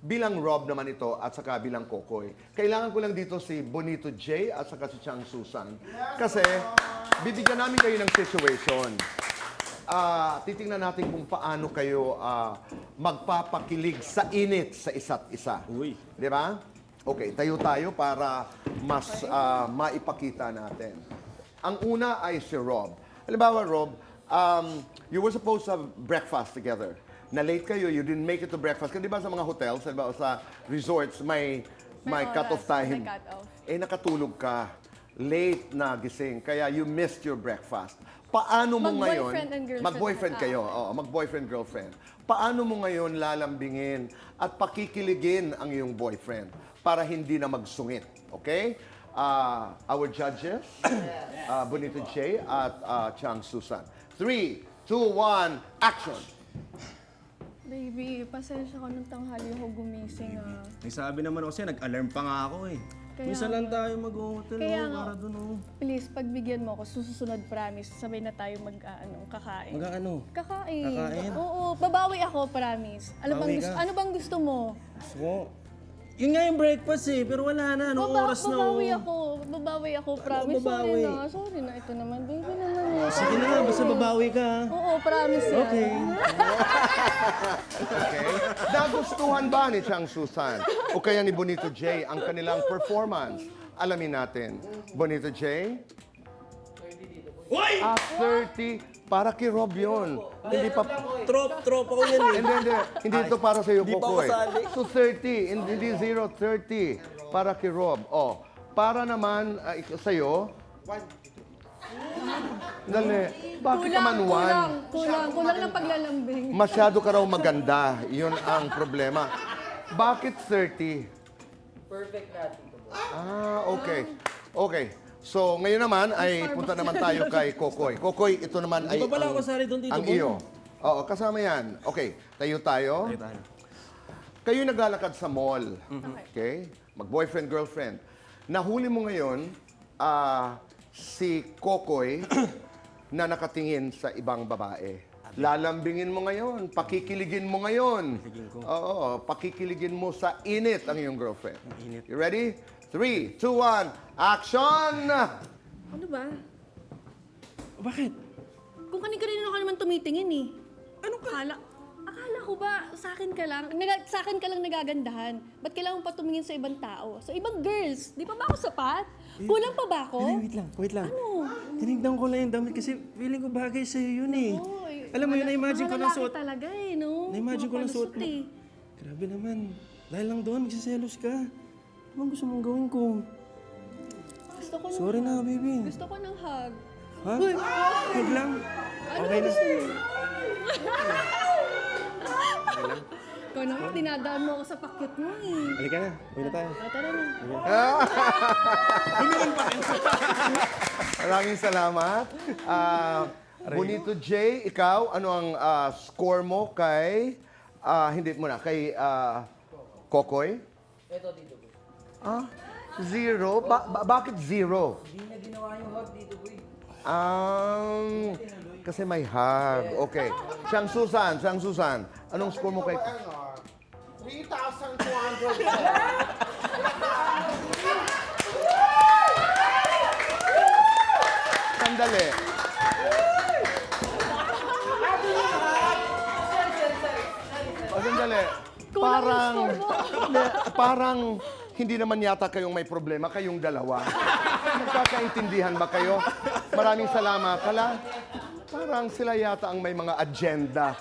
Bilang Rob naman ito at saka bilang Kokoy, kailangan ko lang dito si Bonito J at saka si Chang Susan. Kasi bibigyan namin kayo ng situation. Titingnan natin kung paano kayo magpapakilig sa init sa isa't isa. Uy. Di ba? Okay, tayo tayo para mas maipakita natin. Ang una ay si Rob. Halimbawa, Rob, you were supposed to have breakfast together. Na late kayo, you didn't make it to breakfast. Kasi di ba sa mga hotels, halimbawa sa resorts, may cut-off time. May cut-off. Nakatulog ka. Late na gising. Kaya you missed your breakfast. Paano mo ngayon... Mag-boyfriend and girlfriend. Mag-boyfriend kayo. Oo, mag-boyfriend, girlfriend. Paano mo ngayon lalambingin at pakikiligin ang iyong boyfriend para hindi na magsungit? Okay? Our judges, Bonito J at Chang Susan. 3, 2, 1, action! Baby, pasensya ka nung tanghali ako gumising May sabi naman ako sa'yo, nag-alarm pa nga ako eh. Kaya Minsan lang nga. tayo mag-hotel Kaya nga. para dun oh. Please, pagbigyan mo ako, susunod promise, sabay na tayo kakain. Mag-ano? Kakain. Kakain? Oo, babawi ako, promise. Bawi ka? Ano bang gusto mo? So, yun nga yung breakfast eh, pero wala na. Anong oras na oh? Babawi ako, promise. babawi? Sorry na, ito naman, baby naman eh. Sige na nga, basta babawi ka. Oo, promise yan. Okay. Okay? Nagustuhan ba ni Chang Susan o kaya ni Bonito J ang kanilang performance? Alamin natin. Bonito J? Hoy! 30. Para kay Rob yun. Hindi pa... Trop ako yan eh. Hindi ito para sa iyo, Hindi pa ako Kokoy. sali. So 30, hindi 0, 30. Para kay Rob. Oh, para naman sa iyo... Dali. Bakit naman 1? Kulang ng paglalambing. Masyado ka raw maganda. Yun ang problema. Bakit 30? Perfect natin to, boss. Okay. Okay. So, ngayon naman ay punta naman tayo kay Kokoy. Kokoy, ito naman ay Di ba pala ako sali doon dito, ang Bon? iyo. Oo, kasama yan. Okay, tayo. Tayo. Kayo naglalakad sa mall. Okay? Mag-boyfriend, girlfriend. Nahuli mo ngayon si Kokoy na nakatingin sa ibang babae. Lalambingin mo ngayon, pakikiligin mo ngayon. Oo, pakikiligin mo sa init ang iyong girlfriend. Init. You ready? 3, 2, 1, action! Ano ba? Bakit? Kung kanina ka naman tumitingin eh. Ano ka? Akala ko ba sa akin ka lang? Sa akin ka lang nagagandahan. Ba't kailangan pa tumingin sa ibang tao? Sa ibang girls? Di pa ba ako sapat? Kulang pa ba ako? Wait lang. Ano? Tinignan ko lang yung damit kasi feeling ko bagay sa'yo yun eh. Oy, Alam mo yun, na-imagine ko lang suot. talaga eh, no? Na-imagine ko lang suot mo. Eh. Grabe naman. Dahil lang doon, magsiselos ka. Ano bang gusto mong gawin ko? Gusto ko Sorry na, baby. Gusto ko ng hug. Ha? Huwag lang. Ano Okay na. gusto mo? Ikaw naman, dinadaan mo ako sa pakyut mo eh. Halika na. Uwi na tayo. Tara na. Maraming salamat. Bonito J, ikaw, ano ang score mo kay, kay Kokoy? Ito dito, boy. 0? Bakit 0? Hindi niya ginawa yung hug dito, boy. Kasi may hug. Okay. Chang Susan, anong score mo kay... 3,200. Sandali. Sandali. Parang hindi naman yata kayong may problema, kayong dalawa. Nagkakaintindihan ba kayo? Maraming salamat. Parang sila yata ang may mga agenda.